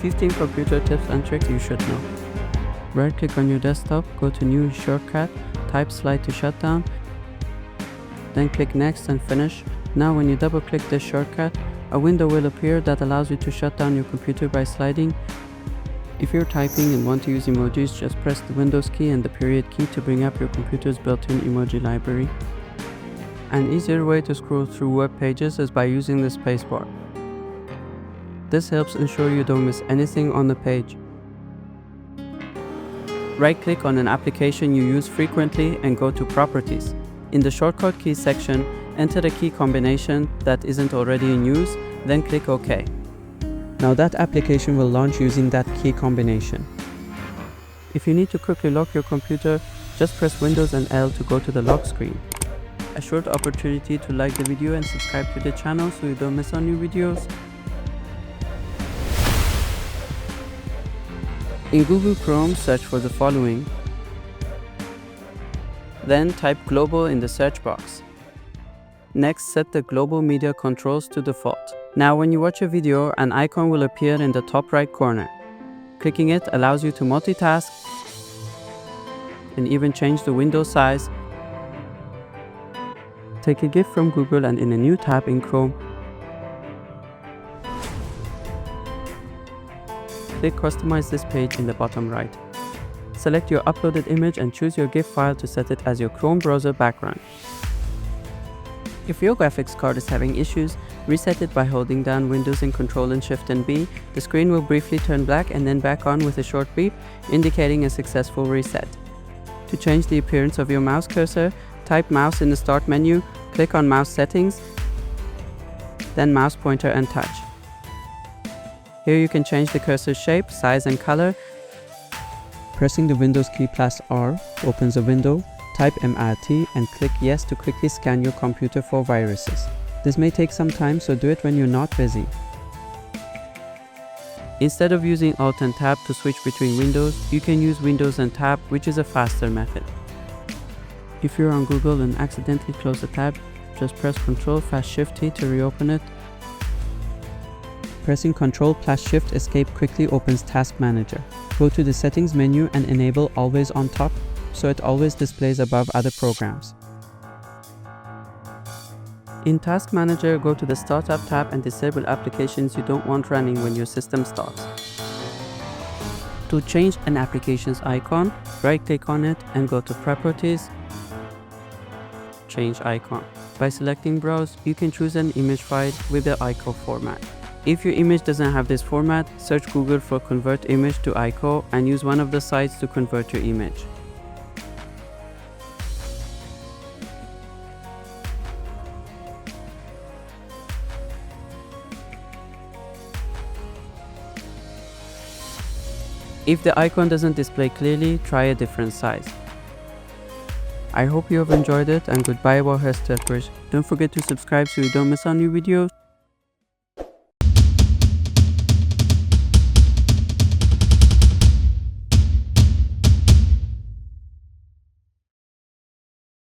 15 computer tips and tricks you should know. Right click on your desktop, go to New Shortcut, type Slide to shutdown, then click Next and Finish. Now when you double click this shortcut, a window will appear that allows you to shut down your computer by sliding. If you're typing and want to use emojis, just press the Windows key and the period key to bring up your computer's built-in emoji library. An easier way to scroll through web pages is by using the spacebar. This helps ensure you don't miss anything on the page. Right-click on an application you use frequently and go to Properties. In the Shortcut Keys section, enter a key combination that isn't already in use, then click OK. Now that application will launch using that key combination. If you need to quickly lock your computer, just press Windows and L to go to the lock screen. A short opportunity to like the video and subscribe to the channel so you don't miss on new videos. In Google Chrome, search for the following. Then type Global in the search box. Next, set the Global Media Controls to default. Now when you watch a video, an icon will appear in the top right corner. Clicking it allows you to multitask and even change the window size. Take a GIF from Google and in a new tab in Chrome, click Customize this page in the bottom right. Select your uploaded image and choose your GIF file to set it as your Chrome browser background. If your graphics card is having issues, reset it by holding down Windows and Ctrl and Shift and B. The screen will briefly turn black and then back on with a short beep, indicating a successful reset. To change the appearance of your mouse cursor, type Mouse in the Start menu, click on Mouse Settings, then Mouse Pointer and Touch. Here you can change the cursor's shape, size and color. Pressing the Windows key plus R opens a window. Type MRT and click Yes to quickly scan your computer for viruses. This may take some time, so do it when you're not busy. Instead of using Alt and Tab to switch between windows, you can use Windows and Tab, which is a faster method. If you're on Google and accidentally close a tab, just press Ctrl+Shift-T to reopen it. Pressing Ctrl+Shift Escape quickly opens Task Manager. Go to the Settings menu and enable Always on Top, so it always displays above other programs. In Task Manager, go to the Startup tab and disable applications you don't want running when your system starts. To change an application's icon, right-click on it and go to Properties, Change Icon. By selecting Browse, you can choose an image file with the ICO format. If your image doesn't have this format, search Google for Convert Image to ICO and use one of the sites to convert your image. If the icon doesn't display clearly, try a different size. I hope you have enjoyed it and goodbye Warhurst Steppers. Don't forget to subscribe so you don't miss our new videos.